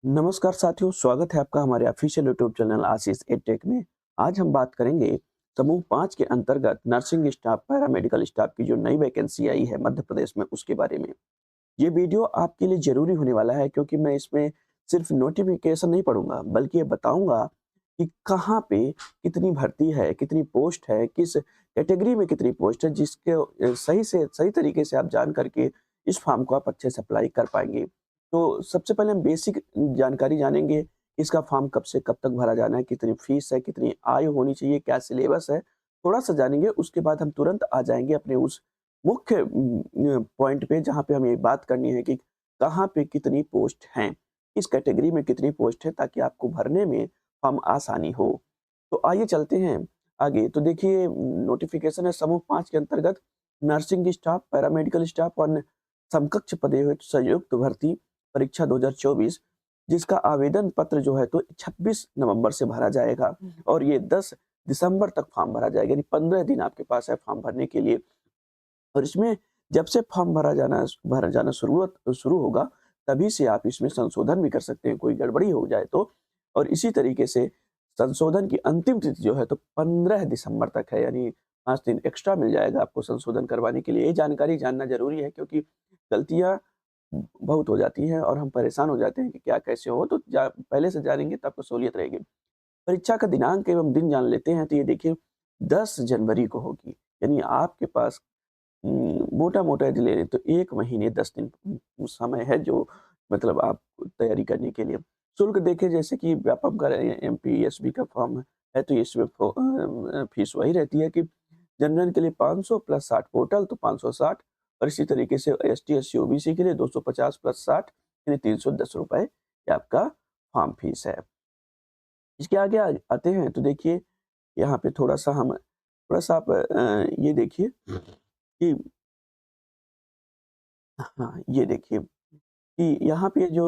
नमस्कार साथियों, स्वागत है आपका हमारे ऑफिशियल यूट्यूब चैनल आशीष एडटेक में। आज हम बात करेंगे समूह 5 के अंतर्गत नर्सिंग स्टाफ, पैरामेडिकल स्टाफ की जो नई वैकेंसी आई है मध्य प्रदेश में, उसके बारे में। ये वीडियो आपके लिए ज़रूरी होने वाला है क्योंकि मैं इसमें सिर्फ नोटिफ़िकेशन नहीं पढ़ूँगा, बल्कि ये बताऊँगा कि कहाँ पे कितनी भर्ती है, कितनी पोस्ट है, किस कैटेगरी में कितनी पोस्ट है, जिसके सही से सही तरीके से आप जान करके इस फॉर्म को आप अच्छे से अप्लाई कर पाएँगे। तो सबसे पहले हम बेसिक जानकारी जानेंगे, इसका फॉर्म कब से कब तक भरा जाना है, कितनी फीस है, कितनी आयु होनी चाहिए, क्या सिलेबस है, थोड़ा-सा जानेंगे। उसके बाद हम तुरंत आ जाएँगे अपने उस मुख्य पॉइंट पे, जहाँ पे हमें ये बात करनी है कि कहाँ पे कितनी पोस्ट हैं, किस कैटेगरी में कितनी पोस्ट है, ताकि आपको भरने में फॉर्म आसानी हो। तो आइए चलते हैं आगे। तो देखिए, नोटिफ़िकेशन है समूह 5 के अंतर्गत नर्सिंग स्टाफ, पैरामेडिकल स्टाफ और समकक्ष पदे हेतु संयुक्त भर्ती परीक्षा 2024, जिसका आवेदन पत्र जो है तो 26 नवंबर से भरा जाएगा और ये 10 दिसंबर तक फॉर्म भरा जाएगा, यानी 15 दिन आपके पास है फॉर्म भरने के लिए। और इसमें जब से फॉर्म भरा जाना शुरू होगा, तभी से आप इसमें संशोधन भी कर सकते हैं, कोई गड़बड़ी हो जाए तो। और इसी तरीके से संशोधन की अंतिम तिथि जो है तो 15 दिसंबर तक है, यानी 5 दिन एक्स्ट्रा मिल जाएगा आपको संशोधन करवाने के लिए। ये जानकारी जानना ज़रूरी है क्योंकि गलतियाँ बहुत हो जाती हैं और हम परेशान हो जाते हैं कि क्या कैसे हो, तो पहले से जानेंगे तब तो सहूलियत रहेगी। परीक्षा का दिनांक एवं दिन जान लेते हैं, तो ये देखिए 10 जनवरी को होगी, यानी आपके पास मोटा-मोटा यदि ले लें तो 1 महीने 10 दिन समय है, जो मतलब आप तैयारी करने के लिए। शुल्क देखें, जैसे कि व्यापम का एमपीएसबी का फॉर्म है तो इसमें फीस वही रहती है कि जनरल के लिए 500 प्लस 60 टोटल तो 560, और इसी तरीके से एसटी, एससी, ओबीसी के लिए 250 प्लस 60 यानी ₹310 ये आपका फॉर्म फीस है। इसके आगे आते हैं तो देखिए, यहाँ पे थोड़ा-सा आप ये देखिए कि हाँ, ये देखिए कि यहाँ पे जो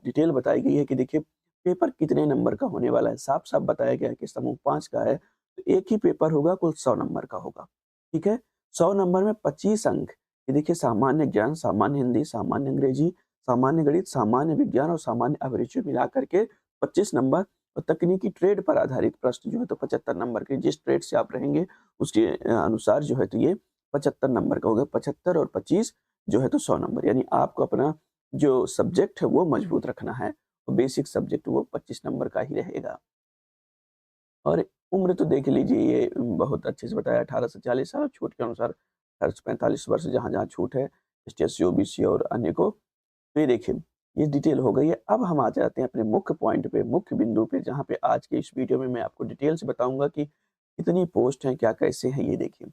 डिटेल बताई गई है कि देखिए पेपर कितने नंबर का होने वाला है। साफ-साफ बताया गया है कि समूह 5 का है, तो एक ही पेपर होगा, कुल 100 नंबर का होगा, ठीक है? 100 नंबर में 25 अंक, ये देखिए सामान्य ज्ञान, सामान्य हिंदी, सामान्य अंग्रेजी, सामान्य गणित, सामान्य विज्ञान और सामान्य अभिरुचि मिला करके 25 नंबर, और तकनीकी ट्रेड पर आधारित प्रश्न जो है तो 75 नंबर के, जिस ट्रेड से आप रहेंगे उसके अनुसार जो है तो ये 75 नंबर का होगा। 75 और 25 जो है तो 100 नंबर, यानी आपको अपना जो सब्जेक्ट है वो मजबूत रखना है, तो बेसिक सब्जेक्ट वो 25 नंबर का ही रहेगा। और उम्र तो देख लीजिए, ये बहुत अच्छे से बताया, 18 से 40 साल, छूट के अनुसार 18 से 45 वर्ष जहाँ-जहाँ छूट है, एसटी, एससी, ओबीसी और अन्य को। तो ये देखिए, ये डिटेल हो गई है। अब हम आ जाते हैं अपने मुख्य पॉइंट पे, मुख्य बिंदु पे, जहाँ पे आज के इस वीडियो में मैं आपको डिटेल से बताऊँगा कि कितनी पोस्ट हैं, क्या कैसे हैं, ये देखिए।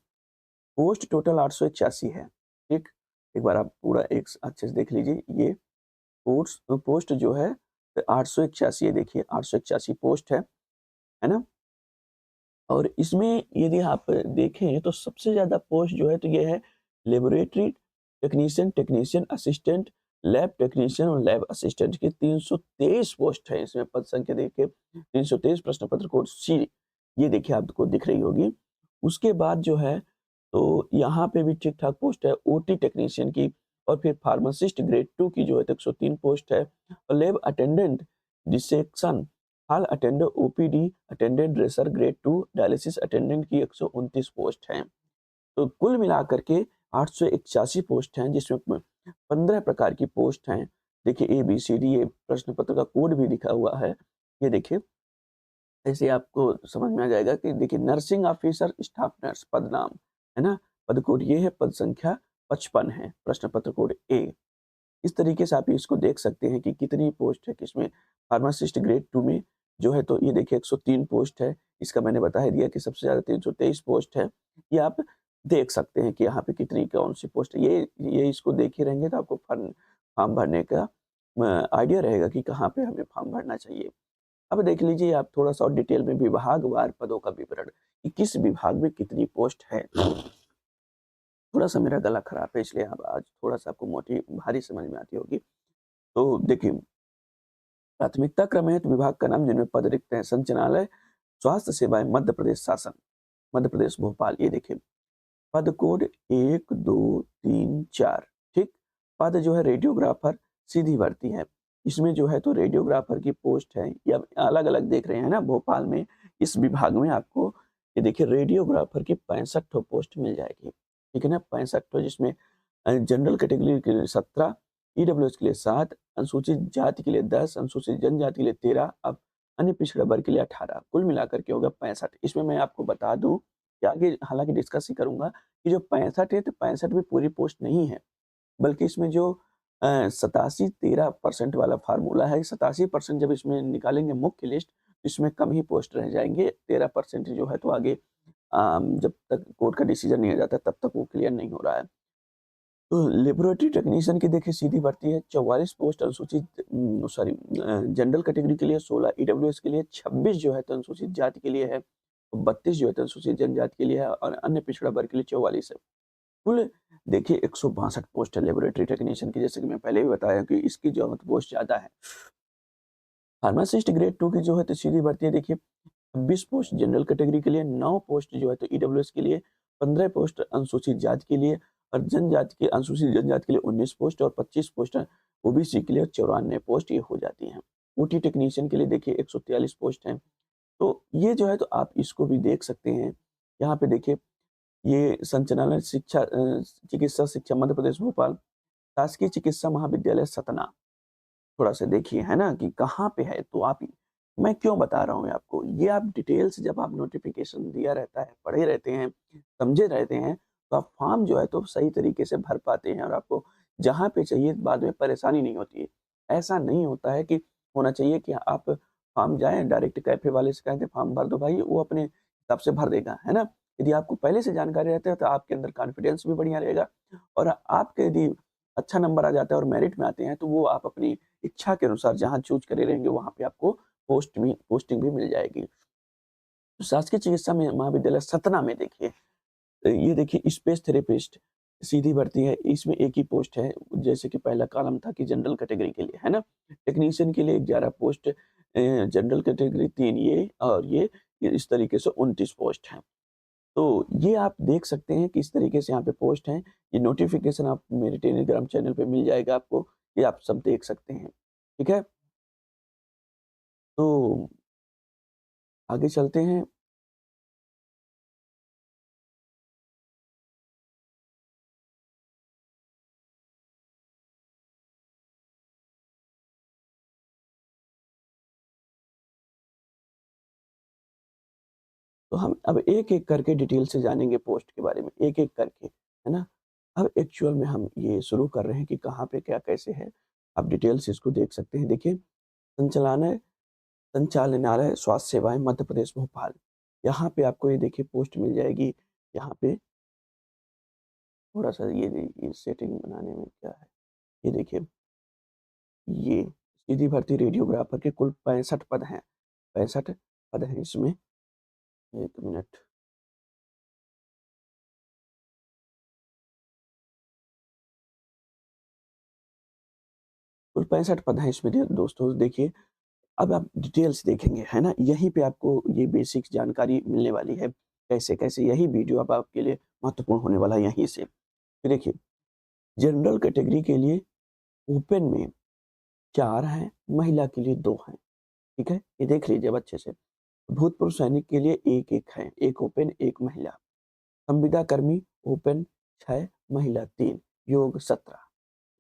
पोस्ट टोटल 881 है, ठीक? एक बार आप पूरा एक अच्छे से देख लीजिए, ये पोस्ट पोस्ट जो है 881 है, देखिए 881 पोस्ट है ना? और इसमें यदि आप देखें तो सबसे ज़्यादा पोस्ट जो है तो ये है laboratory technician, technician assistant, lab technician और लैब असिस्टेंट की 323 पोस्ट है। इसमें पद संख्या देखिए 323, प्रश्न पत्र कोड सी, ये देखिए आपको दिख रही होगी। उसके बाद जो है तो यहाँ पे भी ठीक-ठाक पोस्ट है, ओटी टेक्नीशियन की, और फिर फार्मासिस्ट ग्रेड 2 की जो है तो 103 पोस्ट है, और lab attendant dissection hall attender, OPD attendant, dresser grade 2, dialysis attendant की 129 पोस्ट हैं। तो कुल मिलाकर के 881 पोस्ट हैं, जिसमें 15 प्रकार की पोस्ट हैं। देखिए ए, बी, सी, डी, ये प्रश्न पत्र का कोड भी लिखा हुआ है। ये देखिए, ऐसे आपको समझ में आ जाएगा कि देखिए नर्सिंग ऑफिसर, स्टाफ नर्स पद नाम, है ना? पद कोड ये है, पद संख्या 55 है, प्रश्न पत्र कोड ए। इस तरीके से आप इसको देख सकते हैं कि कितनी पोस्ट है, किसमें फार्मासिस्ट ग्रेड 2 में जो है तो ये देखिए 103 पोस्ट है। इसका मैंने बता ही दिया कि सबसे ज़्यादा 323 पोस्ट है। ये आप देख सकते हैं कि यहाँ पे कितनी कौन-सी पोस्ट है। ये इसको देखे रहेंगे तो आपको फॉर्म भरने का आइडिया रहेगा कि कहाँ पे हमें फॉर्म भरना चाहिए। अब देख लीजिए आप थोड़ा-सा और डिटेल में विभागवार पदों का विवरण कि किस विभाग में कितनी पोस्ट है। थोड़ा-सा मेरा गला खराब है, इसलिए अब आज थोड़ा-सा आपको मोटी भारी समझ में आती होगी। तो देखिए, प्राथमिकता क्रमयुक्त विभाग का नाम, जिनमें पद रिक्त हैं, संचालय स्वास्थ्य सेवाएं मध्य प्रदेश शासन, मध्य प्रदेश भोपाल, ये देखिए पद कोड 1, 2, 3, 4, ठीक? पद जो है रेडियोग्राफर सीधी भर्ती है। इसमें जो है तो रेडियोग्राफर की पोस्ट है, या अलग-अलग देख रहे हैं ना भोपाल में इस विभाग में आपको ये देखिए रेडियोग्राफर की 65 ठो पोस्ट मिल जाएगी, ठीक है ना? 65 ठो जिसमें जनरल कैटेगरी के लिए 17, ईडब्ल्यूएस के लिए 7, अनुसूचित जाति के लिए 10, अनुसूचित जनजाति के लिए 13, अब अन्य पिछड़ा वर्ग के लिए 18, कुल मिलाकर के होगा 65। इसमें मैं आपको बता दूँ कि आगे हालाँकि डिस्कस ही करूँगा कि जो 65 है तो 65 भी पूरी पोस्ट नहीं है, बल्कि इसमें जो 87-13% वाला फ़ॉर्मूला है, 87% जब इसमें निकालेंगे मुख्य लिस्ट, इसमें कम ही पोस्ट रह जाएँगे, 13% जो है तो आगे जब तक कोर्ट का डिसीज़न नहीं आ जाता तब तक वो क्लियर नहीं हो रहा है। तो लेबोरेटरी टेक्नीशियन की देखिए सीधी भर्ती है, 44 पोस्ट अनुसूचित जनरल कैटेगरी के लिए, 16 ईडब्ल्यूएस के लिए, 26 जो है तो अनुसूचित जाति के लिए है, 32 जो है तो अनुसूचित जनजाति के लिए है और अन्य पिछड़ा वर्ग के लिए 44 है। कुल देखिए 162 पोस्ट है लेबोरेटरी टेक्नीशियन की, जैसे कि मैं पहले भी बताया कि इसकी जो है तो पोस्ट ज़्यादा है। फार्मासिस्ट ग्रेड 2 की जो है तो सीधी भर्ती है देखिए 26 पोस्ट जनरल कैटेगरी के लिए, 9 पोस्ट जो है तो ईडब्ल्यूएस के लिए, 15 पोस्ट अनुसूचित जाति के लिए और जनजाति के अनुसूचित जनजाति के लिए 19 पोस्ट और 25 पोस्ट ओबीसी के लिए और 94 पोस्ट ये हो जाती हैं। ओटी टेक्नीशियन के लिए देखिए 143 पोस्ट हैं। तो ये जो है तो आप इसको भी देख सकते हैं। यहाँ पे देखिए ये संचालनालय चिकित्सा शिक्षा मध्य प्रदेश भोपाल, शासकीय चिकित्सा महाविद्यालय सतना। थोड़ा-सा देखिए, है ना? कि कहाँ पे है, तो आप मैं क्यों बता रहा हूँ आपको, ये आप डिटेल से जब आप नोटिफ़िकेशन दिया रहता है, पढ़े रहते हैं, समझे रहते हैं, तो आप फॉर्म जो है तो सही तरीके से भर पाते हैं और आपको जहाँ पे चाहिए बाद में परेशानी नहीं होती है। ऐसा नहीं होता है कि होना चाहिए कि आप फॉर्म जाएँ डायरेक्ट कैफ़े वाले से कह दें फॉर्म भर दो भाई, वो अपने हिसाब से भर देगा, है ना? यदि आपको पहले से जानकारी रहता है तो आपके अंदर कॉन्फिडेंस भी बढ़िया रहेगा और आपके यदि अच्छा नंबर आ जाता है और मेरिट में आते हैं, तो वो आप अपनी इच्छा के अनुसार जहाँ चूज़ करे रहेंगे वहाँ पे आपको पोस्टिंग भी मिल जाएगी। तो शासकीय चिकित्सा में महाविद्यालय सतना में देखिए ये देखिए स्पेस थेरेपिस्ट सीधी भर्ती है, इसमें एक ही पोस्ट है, जैसे कि पहला कॉलम था कि जनरल कैटेगरी के लिए, है ना? टेक्नीशियन के लिए 11 पोस्ट जनरल कैटेगरी 3 ये इस तरीके से 29 पोस्ट हैं। तो ये आप देख सकते हैं कि इस तरीके से यहाँ पे पोस्ट हैं, ये नोटिफ़िकेशन आप मेरे टेलीग्राम चैनल पे मिल जाएगा आपको, ये आप सब देख सकते हैं, ठीक है? तो आगे चलते हैं। तो हम अब एक-एक करके डिटेल से जानेंगे पोस्ट के बारे में, एक-एक करके, है ना? अब एक्चुअल में हम ये शुरू कर रहे हैं कि कहाँ पे क्या कैसे है, आप डिटेल से इसको देख सकते हैं। देखिए, संचालनालय संचालनालय स्वास्थ्य सेवाएँ मध्य प्रदेश भोपाल, यहाँ पे आपको ये देखिए पोस्ट मिल जाएगी, यहाँ पे थोड़ा-सा ये सेटिंग बनाने में क्या है, ये देखिए, ये सीधी भर्ती रेडियोग्राफर के कुल 65 पद हैं, 65 पद हैं इसमें, 1 मिनट। कुल 65 पद हैं इसमें दोस्तों देखिए, अब आप डिटेल्स देखेंगे, है ना? यहीं पे आपको ये बेसिक जानकारी मिलने वाली है, कैसे-कैसे यही वीडियो अब आपके लिए महत्वपूर्ण होने वाला है यहीं से। फिर देखिए, जनरल कैटेगरी के लिए ओपन में 4 हैं, महिला के लिए 2 हैं, ठीक है? ये देख लीजिए अब अच्छे से। भूतपूर्व सैनिक के लिए 1-1 है, 1 ओपन, 1 महिला। संविदा कर्मी ओपन 6, महिला 3, योग 17,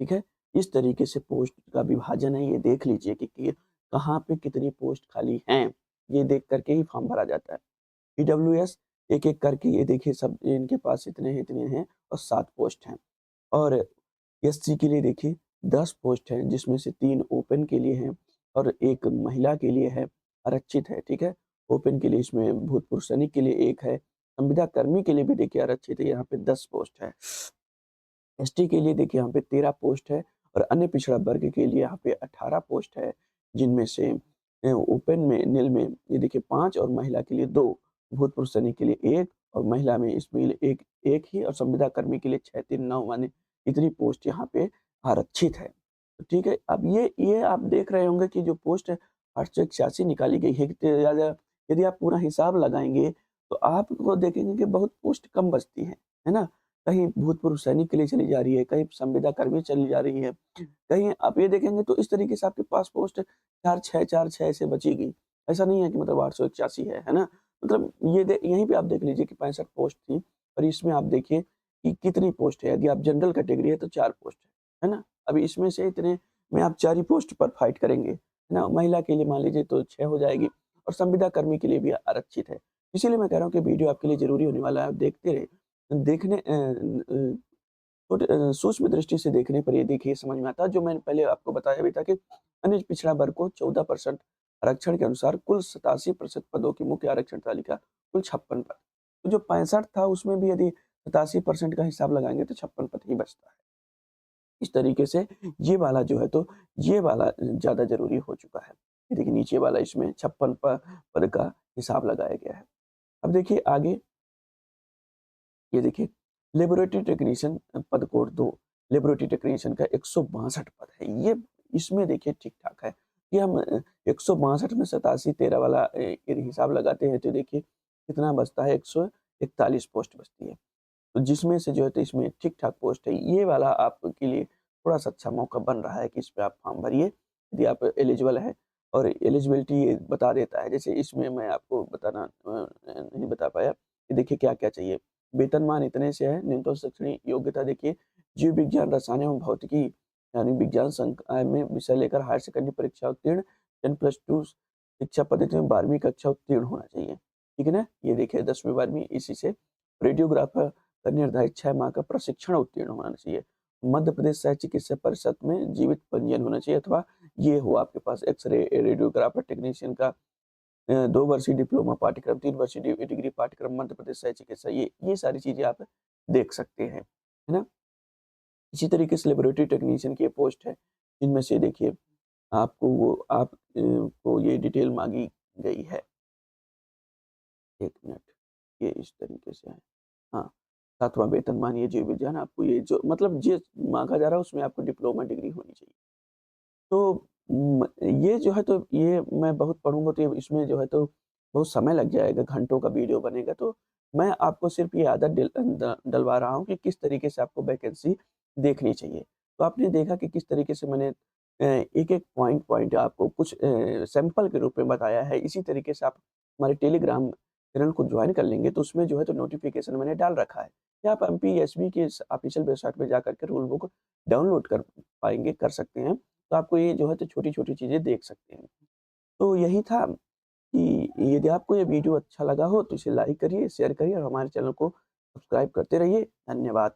ठीक है? इस तरीके से पोस्ट का विभाजन है, ये देख लीजिए कि कहाँ पे कितनी पोस्ट खाली हैं, ये देख कर के ही फॉर्म भरा जाता है। ईडब्ल्यूएस एक-एक करके ये देखिए सब इनके पास इतने हैं और 7 पोस्ट हैं और एससी के लिए देखिए 10 पोस्ट हैं जिसमें से 3 ओपन के लिए हैं और 1 महिला के लिए है, आरक्षित है, ठीक है? ओपन के लिए इसमें भूतपूर्व सैनिक के लिए 1 है, संविदा कर्मी के लिए भी देखिए आरक्षित है, यहाँ पे 10 पोस्ट है। एसटी के लिए देखिए यहाँ पे 13 पोस्ट है और अन्य पिछड़ा वर्ग के लिए यहाँ पे 18 पोस्ट है, जिनमें से ओपन में निल में ये देखिए 5 और महिला के लिए 2, भूतपूर्व सैनिक के लिए 1 और महिला में इसमें 1 ही और संविदा कर्मी के लिए 6, 3, 9 माने इतनी पोस्ट यहाँ पे आरक्षित है। तो ठीक है, अब ये आप देख रहे होंगे कि जो पोस्ट 881 निकाली गई है, यदि आप पूरा हिसाब लगाएँगे, तो आपको देखेंगे कि बहुत पोस्ट कम बचती है ना? कहीं भूतपूर्व सैनिक के लिए चली जा रही है, कहीं संविदा कर्मी चली जा रही है, कहीं आप ये देखेंगे तो इस तरीके से आपके पास पोस्ट 4-6 ऐसे बचेगी। ऐसा नहीं है कि मतलब 881 है ना? मतलब ये यहीं पे आप देख लीजिए कि 65 पोस्ट थी और इसमें आप देखिए कि कितनी पोस्ट है। यदि आप जनरल कैटेगरी है तो 4 पोस्ट है ना? अभी इसमें से इतने में आप 4 ही पोस्ट पर फाइट करेंगे, है ना? महिला के लिए मान लीजिए तो 6 हो जाएगी और संविदा कर्मी के लिए भी आरक्षित है। इसीलिए मैं कह रहा हूँ कि वीडियो आपके लिए ज़रूरी होने वाला है, आप देखते रहिए। देखने छोटे सूक्ष्म दृष्टि से देखने पर ये देखिए समझ में आता है, जो मैंने पहले आपको बताया भी था कि अन्य पिछड़ा वर्ग को 14% आरक्षण के अनुसार कुल 87% पदों की मुख्य आरक्षण तालिका कुल 56 पद। तो जो 65 था उसमें भी यदि 87% का हिसाब लगाएँगे तो 56 पद ही बचता है। इस तरीके से ये वाला जो है तो ये वाला ज़्यादा ज़रूरी हो चुका है। ये देखिए नीचे वाला इसमें 56 पद का हिसाब लगाया गया है। अब देखिए आगे ये देखिए लेबोरेटरी टेक्नीशियन पद कोड 2 लेबोरेटरी टेक्नीशियन का 162 पद है। ये इसमें देखिए ठीक-ठाक है कि हम 162 में 87 13 वाला ये हिसाब लगाते हैं तो देखिए कितना बचता है 141 पोस्ट बचती है। तो जिसमें से जो है तो इसमें ठीक-ठाक पोस्ट है। ये वाला आपके लिए थोड़ा-सा अच्छा मौका बन रहा है कि इस पे आप फॉर्म भरिए, यदि आप एलिजिबल हैं और एलिजिबिलिटी ये बता देता है। जैसे इसमें मैं आपको बताना नहीं बता पाया कि देखिए क्या-क्या चाहिए। वेतनमान इतने से है, न्यूनतम शैक्षणिक योग्यता देखिए जीव विज्ञान, रसायन एवं भौतिकी यानी विज्ञान संकाय में विषय लेकर हायर सेकेंडरी परीक्षा उत्तीर्ण 10+2 शिक्षा पद्धति में 12वीं कक्षा उत्तीर्ण होना चाहिए। ठीक है ना? ये देखिए 10वीं 12वीं इसी से रेडियोग्राफर का निर्धारित 6 माह का प्रशिक्षण उत्तीर्ण होना चाहिए। मध्य प्रदेश शहरी चिकित्सा परिषद में जीवित पंजीयन होना चाहिए अथवा ये हो आपके पास एक्स-रे रेडियोग्राफर टेक्नीशियन का 2 वर्षीय डिप्लोमा पाठ्यक्रम, 3 वर्षीय डिग्री पाठ्यक्रम मध्य प्रदेश शहरी चिकित्सा ये सारी चीज़ें आप देख सकते हैं। है ना? इसी तरीके से लेबोरेटरी टेक्नीशियन की ये पोस्ट है। इनमें से देखिए आपको वो को ये डिटेल माँगी गई है। 1 मिनट, ये इस तरीके से है। हाँ, 7वाँ वेतनमान ये जीव विज्ञान आपको ये जो मतलब जे माँगा जा रहा है उसमें आपको डिप्लोमा डिग्री होनी चाहिए। तो ये जो है तो ये मैं बहुत पढ़ूँगा तो ये इसमें जो है तो बहुत समय लग जाएगा, घंटों का वीडियो बनेगा। तो मैं आपको सिर्फ़ ये आदत डलवा रहा हूँ कि किस तरीके से आपको वैकेंसी देखनी चाहिए। तो आपने देखा कि किस तरीके से मैंने एक-एक पॉइंट आपको कुछ सैंपल के रूप में बताया है। इसी तरीके से आप हमारे टेलीग्राम चैनल को जॉइन कर लेंगे तो उसमें जो है तो नोटिफ़िकेशन मैंने डाल रखा है। कि आप एमपीएसबी के इस ऑफ़िशियल वेबसाइट पे जाकर के रूल बुक डाउनलोड कर पाएँगे, कर सकते हैं। तो आपको ये जो है तो छोटी-छोटी चीज़ें देख सकते हैं। तो यही था कि यदि आपको ये वीडियो अच्छा लगा हो तो इसे लाइक करिए, शेयर करिए और हमारे चैनल को सब्सक्राइब करते रहिए। धन्यवाद।